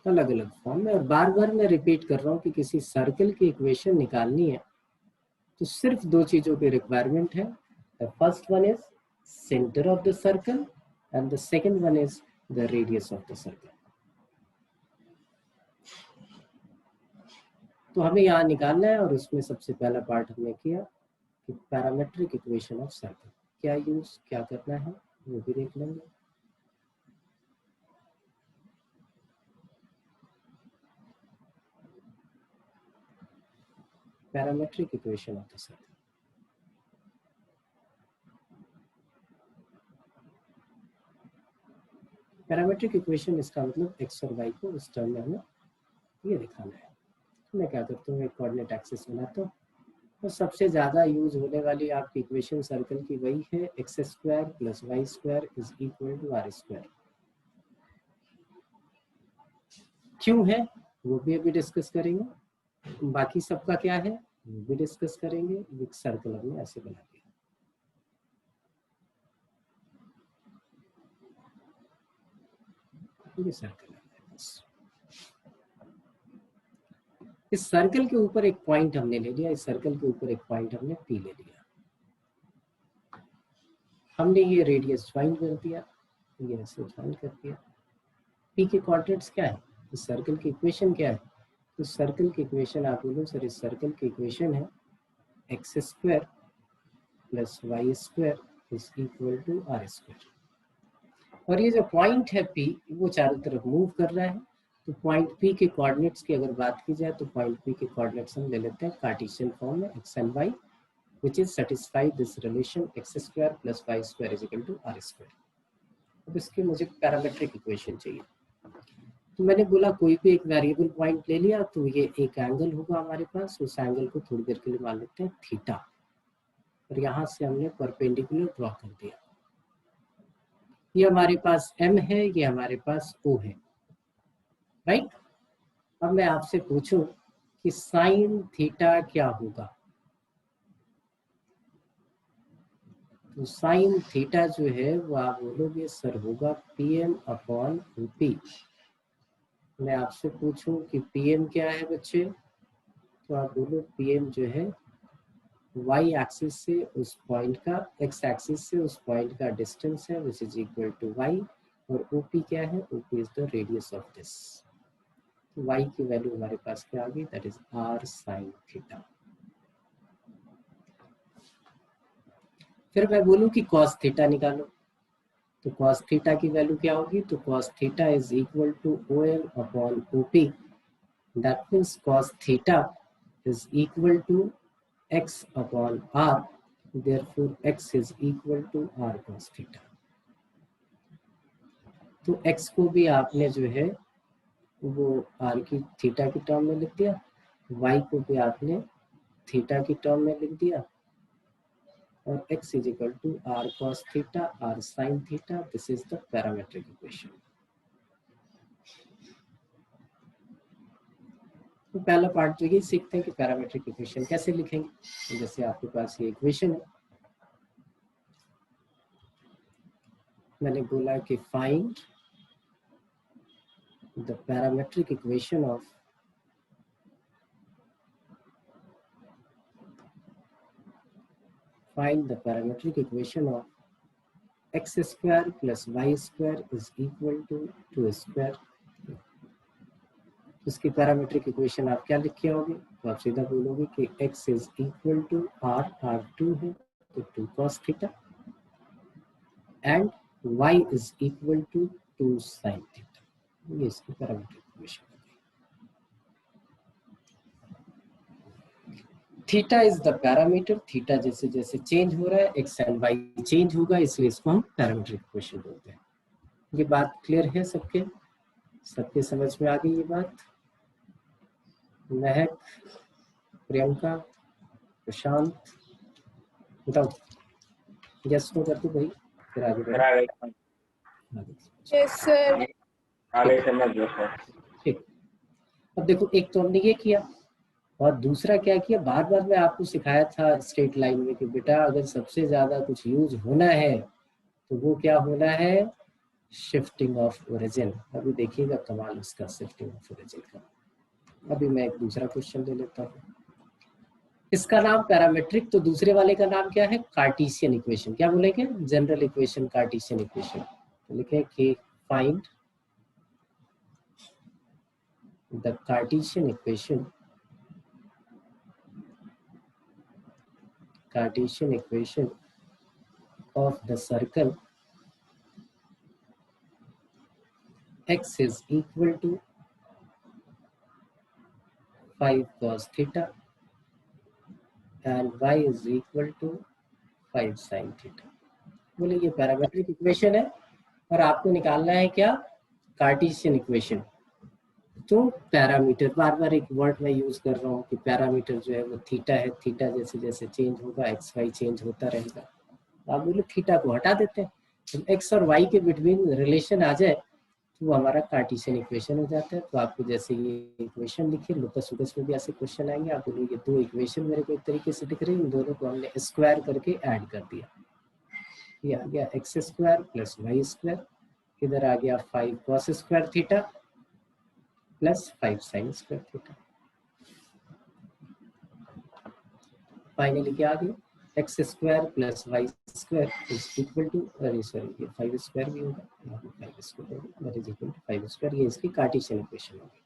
Speaker 1: अलग अलग फॉर्म में, और बार बार मैं रिपीट कर रहा हूँ कि किसी सर्कल की इक्वेशन निकालनी है तो सिर्फ 2 चीजों की रिक्वायरमेंट है। The first one is centre of the circle and the second one is the radius of the circle. तो हमें यहाँ निकालना है, और उसमें सबसे पहला पार्ट हमने किया कि पैरामेट्रिक इक्वेशन ऑफ सर्कल क्या यूज क्या करना है वो भी देख लेंगे। Parametric equation of the circle. Parametric equation इसका मतलब एक्स और वाई को इस टर्म में हमें ये दिखाना है। तो मैं क्या करता हूँ, एक कोऑर्डिनेट एक्सिस बनाता हूँ, और सबसे ज़्यादा यूज होने वाली आपकी इक्वेशन सर्कल की वही है, x square plus y square is equal to r square. क्यों है वो भी अभी डिस्कस करेंगे, बाकी सबका क्या है वो भी डिस्कस करेंगे। एक सर्कल हमने ऐसे बना दिया, ये सर्कल है। इस सर्कल के ऊपर एक पॉइंट हमने ले लिया, इस सर्कल के ऊपर एक पॉइंट हमने पी ले लिया, हमने ये रेडियस ज्वाइन कर दिया, ये ऐसे ज्वाइन कर दिया। पी के कोऑर्डिनेट्स क्या है, इस सर्कल की इक्वेशन क्या है, तो सर्कल की इक्वेशन आप बोलो सर, इस सर्कल की इक्वेशन है x square plus y square is equal to r square. और ये जो पॉइंट है पी वो चारों तरफ मूव कर रहा है, तो पॉइंट पी के कोऑर्डिनेट्स की अगर बात की जाए तो पॉइंट पी के कोऑर्डिनेट्स हम ले लेते हैं कार्टेशियन फॉर्म में x and y, which is satisfy this relation x square plus y square is equal to r square। अब इसके मुझे पैरामेट्रिक इक्वेशन चाहिए, तो मैंने बोला कोई भी एक वेरिएबल पॉइंट ले लिया, तो ये एक एंगल होगा हमारे पास, उस एंगल को थोड़ी देर के लिए मान लेते हैं थीटा, और यहाँ से हमने परपेंडिकुलर ड्रॉ कर दिया। ये हमारे पास m है, ये हमारे पास o है, राइट। अब मैं आपसे पूछूं कि साइन थीटा क्या होगा, तो साइन थीटा जो है वो आप बोलोगे सर होगा pm अपॉन op। मैं आपसे पूछूं कि pm क्या है बच्चे, तो आप बोलो pm जो है y एक्सिस से उस पॉइंट का, x एक्सिस से उस पॉइंट का डिस्टेंस है which is equal to y, और op क्या है, op is the radius of this. y की वैल्यू हमारे पास क्या आ गई, that is r sin theta. फिर मैं बोलूं कि cos थीटा निकालो, तो cos थीटा की वैल्यू क्या होगी, तो cos theta is equal to om upon op। That means cos theta is equal to x upon r, therefore x is equal to r cos theta. तो x को भी आपने जो है वो r की थीटा की टर्म में लिख दिया, y को भी आपने थीटा की टर्म में लिख दिया, और x is equal to r cos theta r sin theta. This is the parametric equation. तो पहला पार्ट जो ये सीखते हैं कि पैरामेट्रिक इक्वेशन कैसे लिखेंगे. तो जैसे आपके पास ये इक्वेशन है, मैंने बोला कि find the parametric equation of find the parametric equation of x square plus y square is equal to 2 square. इसकी पैरामेट्रिक इक्वेशन आप क्या लिखे होगे, तो आप सीधा बोलोगे कि x is equal to r2 है तो 2 cos theta and y is equal to 2 sin theta. ये इसकी parametric equation. Theta is the parameter. Theta जैसे जैसे चेंज हो रहा है x एंड y चेंज होगा, इसलिए इसको हम पैरामीट्रिक इक्वेशन बोलते हैं. ये बात क्लियर है सबके? सबके समझ में आ गई ये बात? महक, प्रियंका, प्रशांत, बताओ. यस नो करते भाई, फिर आगे बढ़ो.
Speaker 2: Yes sir.
Speaker 8: आगे समझ लो सर.
Speaker 1: ठीक. अब देखो, एक तो हमने ये किया और दूसरा क्या किया, बार बार मैं आपको सिखाया था स्ट्रेट लाइन में कि बेटा अगर सबसे ज्यादा कुछ यूज होना है तो वो क्या होना है, शिफ्टिंग ऑफ ओरिजिन. अभी देखिएगा कमाल उसका शिफ्टिंग ऑफ ओरिजिन का. अभी मैं एक दूसरा क्वेश्चन ले लेता हूँ. इसका नाम पैरामेट्रिक, तो दूसरे वाले का नाम क्या है, कार्टेशियन इक्वेशन. क्या बोलेंगे, जनरल इक्वेशन, कार्टेशियन इक्वेशन. तो लिखे कि find the Cartesian equation, Cartesian equation of the circle x is equal to 5 cos theta and y is equal to 5 sin theta. बोले ये पैरामेट्रिक इक्वेशन है और आपको निकालना है क्या, कार्टेशियन इक्वेशन. तो पैरामीटर, बार बार एक वर्ड मैं यूज कर रहा हूँ कि पैरामीटर जो है वो थीटा है. थीटा जैसे जैसे चेंज होगा एक्स वाई चेंज होता रहेगा. आप बोलो थीटा को हटा देते हैं, तो एक्स और वाई के बिटवीन रिलेशन आ जाए तो वो हमारा कार्टेशियन इक्वेशन हो जाता है. तो आपको जैसे ये इक्वेशन लिखिए, लोकस वोकस में भी ऐसे क्वेश्चन आएंगे. आप बोलो ये दो इक्वेशन मेरे को एक तरीके से दिख रही है, इन दोनों को हमने स्क्वायर करके ऐड कर दिया. ये आ गया x square plus y square, इधर आ गया 5 cos square theta plus 5 sin square theta. Finally क्या आ गया, x square plus y square is equal to, अरे सॉरी ये 5 स्क्वायर भी होगा, यहाँ पे 5 स्क्वायर होगा, that is equal to 5 square. ये इसकी कार्टेशियन इक्वेशन होगी.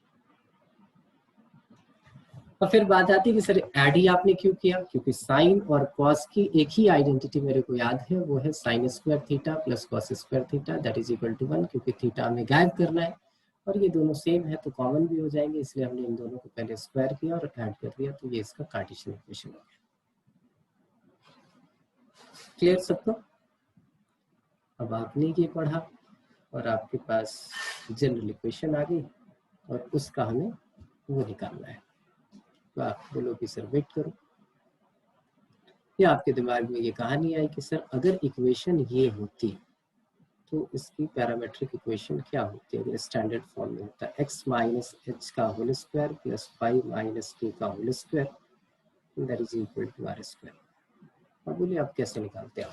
Speaker 1: और फिर बात आती है कि सर ऐड ही आपने क्यों किया, क्योंकि साइन और कॉस की एक ही आइडेंटिटी मेरे को याद है, वो है sine square theta plus cos square theta that is equal to 1. क्योंकि थीटा हमें गायब करना है और ये दोनों सेम है तो कॉमन भी हो जाएंगे, इसलिए हमने इन दोनों को पहले स्क्वायर किया और ऐड कर दिया. तो ये इसका कार्टेशियन इक्वेशन हो गया. क्लियर सबको? अब आपने ये पढ़ा और आपके पास जनरल इक्वेशन आ गई और उसका हमें वो निकालना है. तो आप बोलो कि सर वेट करो, या आपके दिमाग में ये कहानी आई कि सर अगर इक्वेशन ये होती तो इसकी पैरामेट्रिक इक्वेशन क्या होती है, अगर स्टैंडर्ड फॉर्म में होता है x माइनस एच का होल स्क्वायर प्लस 5 माइनस 2 का whole square that is equal to r square. अब बोलिए आप कैसे निकालते हैं?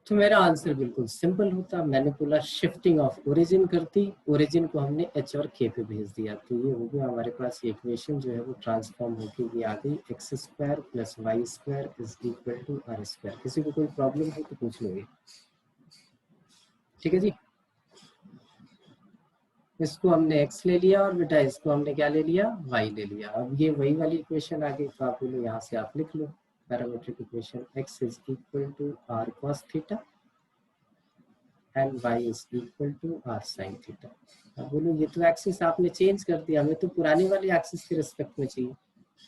Speaker 1: तो मेरा आंसर बिल्कुल सिंपल होता. मैंने बोला शिफ्टिंग ऑफ ओरिजिन करती, ओरिजिन को हमने h और k पे भेज दिया, तो ये हो गया हमारे पास ये इक्वेशन जो है वो ट्रांसफॉर्म होकर ये आ गई x square plus y square is equal to r square. किसी को कोई प्रॉब्लम हो तो पूछ लो. ठीक है जी, इसको हमने x ले लिया और बेटा इसको हमने क्या ले लिया, y ले लिया. अब ये वही वाली इक्वेशन आ गई, तो आप बोलो यहाँ से आप लिख लो parametric equation x is equal to r cos theta and y is equal to r sin theta. अब बोलो ये तो एक्सिस आपने चेंज कर दिया, हमें तो पुराने वाले एक्सिस के रिस्पेक्ट में चाहिए,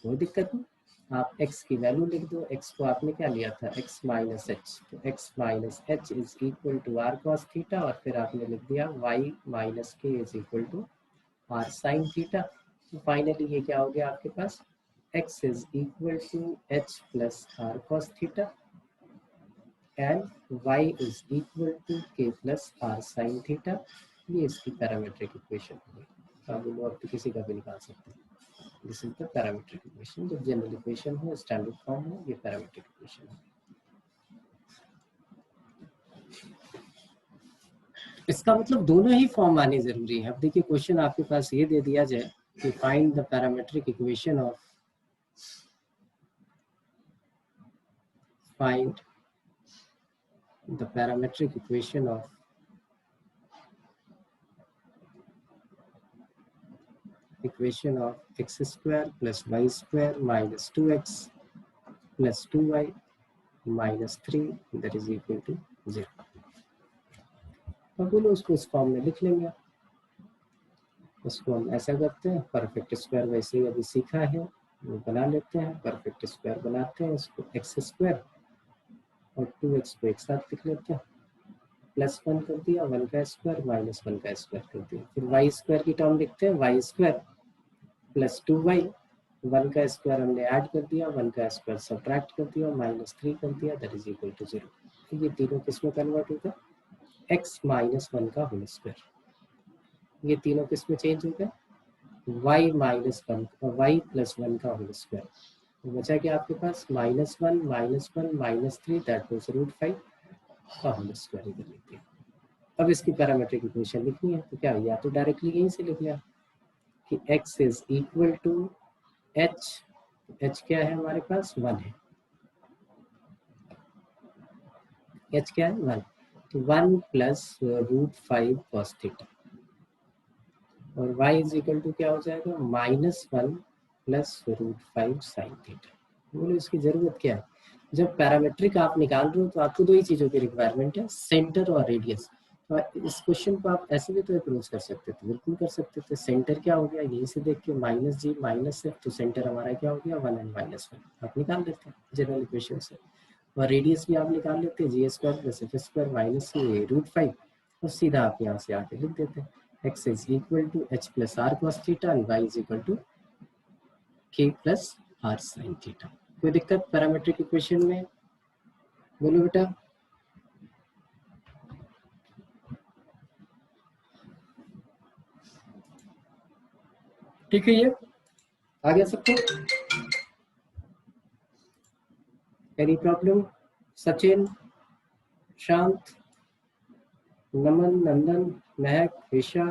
Speaker 1: कोई दिक्कत नहीं. आप x की वैल्यू लिख दो, x को आपने क्या लिया था, x माइनस एच, तो x minus h is equal to r cos theta, और फिर आपने लिख दिया y minus k is equal to r sine theta. तो फाइनली ये क्या हो गया आपके पास, x is equal to h plus r cos theta and y is equal to k plus r sine theta. ये इसकी पैरामीट्रिक इक्वेशन होगी। आप लोग अब किसी का भी निकाल सकते हैं। This is the parametric equation. जब जनरल इक्वेशन हो, स्टैंडर्ड फॉर्म हो, ये पैरामीट्रिक इक्वेशन है। इसका मतलब दोनों ही फॉर्म आने जरूरी है। अब देखिए क्वेश्चन आपके पास ये दे दिया जाए कि find the parametric equation of, find the parametric equation of equation of x square plus y square minus 2x plus 2y minus 3 that is equal to 0। अब बोलो उसको इस फॉर्म में लिख लेंगे। उसको हम ऐसा करते हैं, परफेक्ट स्क्वायर वैसे ही अभी सीखा है वो बना लेते हैं। परफेक्ट स्क्वायर बनाते हैं, इसको एक्स स्क्वायर और 2x को एक साथ लिख लेते हैं, प्लस 1 कर दिया, 1 का स्क्वायर माइनस 1 का स्क्वायर कर दिया। फिर वाई स्क्वायर की टर्म लिखते हैं, वाई स्क्वायर प्लस 2y, 1 का स्क्वायर हमने ऐड कर दिया, 1 का स्क्वायर सब्ट्रैक्ट कर दिया, माइनस 3 कर दिया, दैट इज इक्वल टू 0। ये तीनों किस में कन्वर्ट होगा, x माइनस 1 का होल स्क्वायर। ये तीनों किस में चेंज हो गए, y माइनस 1, y प्लस 1 का होल स्क्वायर। तो बचा क्या आपके पास, माइनस 1 माइनस 3 दैट वाज √5 का होल स्क्वायर इधर लिख दिया। अब इसकी पैरामीट्रिक इक्वेशन लिखनी है, तो क्या या तो डायरेक्टली यहीं से लिख लिया कि x is equal to h, h क्या है हमारे पास, 1 है, h क्या है 1, तो 1 प्लस √5 cos थीटा, और y इज इक्वल टू क्या हो जाएगा, माइनस 1 प्लस √5 sin थीटा। बोलो इसकी जरूरत क्या है, जब पैरामीट्रिक आप निकाल रहे हो तो आपको दो ही चीजों की रिक्वायरमेंट है, सेंटर और रेडियस। तो इस क्वेश्चन को आप ऐसे भी तो अप्रोच कर सकते थे, बिल्कुल कर सकते थे। सेंटर क्या हो गया, यहीं से देख के माइनस जी माइनस एफ, तो सेंटर हमारा क्या हो गया 1 एंड माइनस 1, आप निकाल लेते हैं जनरल इक्वेशन से। और रेडियस भी आप निकाल लेते हैं, g square plus f square minus √5, और सीधा आप यहाँ से आके लिख देते हैं x is equal to h plus r cos theta and y is equal to k plus r sine theta. कोई दिक्कत पैरामीट्रिक इक्वेशन में, बोलो बेटा। ठीक है, ये आ गया सबको, एनी प्रॉब्लम। सचिन, शांत, नमन, नंदन, महक, ईशा,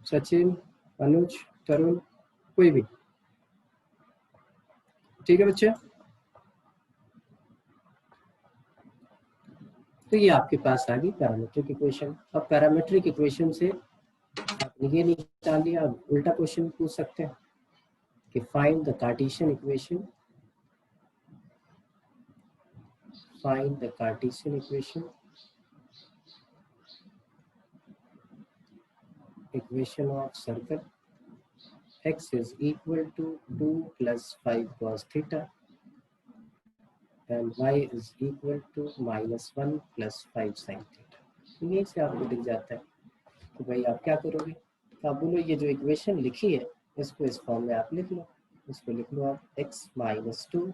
Speaker 1: सचिन, अनुज, तरुण, कोई भी, ठीक है बच्चे। तो ये आपके पास आ गई पैरामीट्रिक इक्वेशन। अब पैरामीट्रिक इक्वेशन से आपने ये निकाल लिया, अब उल्टा क्वेश्चन पूछ सकते हैं कि find the Cartesian equation, find the Cartesian equation, equation of circle x is equal to 2 plus 5 cos theta and y is equal to minus 1 plus 5 sin theta। यहीं से आपको दिख जाता है तो भाई आप क्या करोगे, तो आप बोलो ये जो इक्वेशन लिखी है इसको इस फॉर्म में आप लिख लो। इसको लिख लो आप x minus 2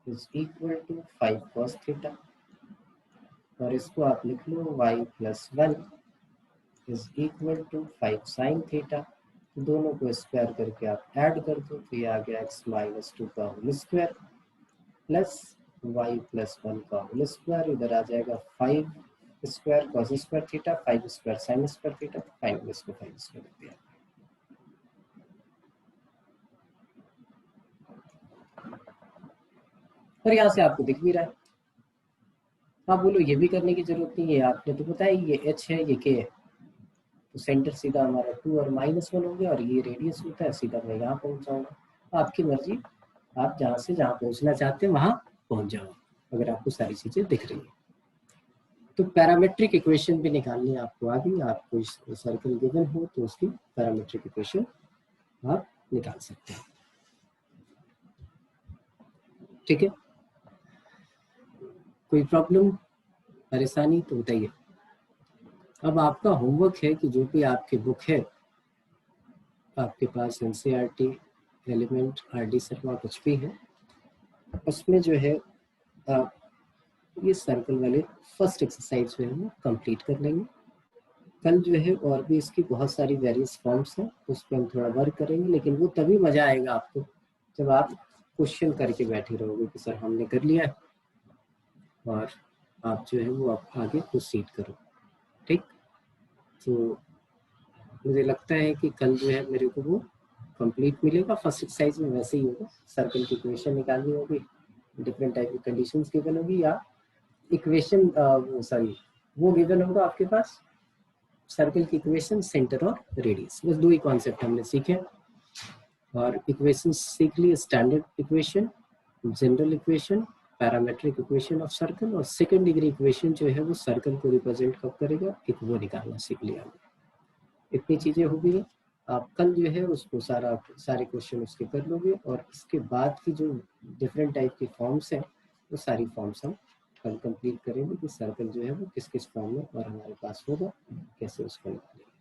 Speaker 1: is equal to 5 cos theta, और इसको आप लिख लो y plus 1 is equal to 5 sin theta. दोनों को स्क्वायर करके आप ऐड कर दो, तो ये आ गया x माइनस 2 का whole square plus y plus 1 का होल स्क्वायर, इधर आ जाएगा 5 square cos square theta, 5 square sin square theta, finally इसको 5 स्क्वायर लिख दिया। और यहाँ से आपको दिख भी रहा है। आप बोलो ये भी करने की जरूरत नहीं है, आपने तो बताया ये h है ये k है, तो सेंटर सीधा हमारा 2 और माइनस 1 हो गया, और ये रेडियस होता है, सीधा मैं यहाँ पहुँच जाऊँगा। आपकी मर्जी, आप जहाँ से जहाँ पहुँचना चाहते हैं वहाँ पहुँच जाओ, अगर आपको सारी चीज़ें दिख रही है। तो पैरामीट्रिक इक्वेशन भी निकालनी है आपको आगे, आपको सर्कल गिवन हो तो उसकी पैरामीट्रिक इक्वेशन आप निकाल सकते हैं। ठीक है, कोई प्रॉब्लम परेशानी तो बताइए। अब आपका होमवर्क है कि जो भी आपकी बुक है आपके पास, एनसीईआरटी, एलिमेंट, आरडी शर्मा, कुछ भी है, उसमें जो है आप ये सर्कल वाले फर्स्ट एक्सरसाइज जो है वो कंप्लीट कर लेंगे। कल जो है और भी इसकी बहुत सारी वेरियस फॉर्म्स हैं, उस पर हम थोड़ा वर्क करेंगे, लेकिन वो तभी मजा आएगा आपको जब आप क्वेश्चन करके बैठे रहोगे कि सर हमने कर लिया है, और आप जो है वो आप आगे प्रोसीड करो। ठीक, तो मुझे लगता है कि कल जो है मेरे को वो कंप्लीट मिलेगा। फर्स्ट एक्सरसाइज में वैसे ही होगा, सर्कल की इक्वेशन निकालनी होगी, डिफरेंट टाइप की कंडीशंस गिवन होगी, या इक्वेशन सॉरी वो गिवन होगा आपके पास, सर्कल की इक्वेशन, सेंटर और रेडियस, बस दो ही कॉन्सेप्ट हमने सीखे। और इक्वेशन सीख ली, standard equation, general equation, parametric equation of circle, और सेकंड डिग्री इक्वेशन जो है वो सर्कल को रिप्रेजेंट कब करेगा, एक वो निकालना सीख लिया। इतनी चीजें हो गई। आप कल जो है उसको सारे क्वेश्चन उसके कर लोगे, और इसके बाद की जो डिफरेंट टाइप की फॉर्म्स हैं वो सारी फॉर्म्स हम कल कंप्लीट करेंगे कि सर्कल जो है वो किस किस फॉर्म में और हमारे पास होगा, कैसे उसको निकालेंगे।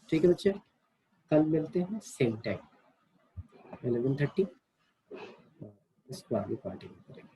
Speaker 1: ठीक है बच्चे, कल मिलते हैं सेम टाइम 11:30, इसको आगे कंटिन्यू करेंगे।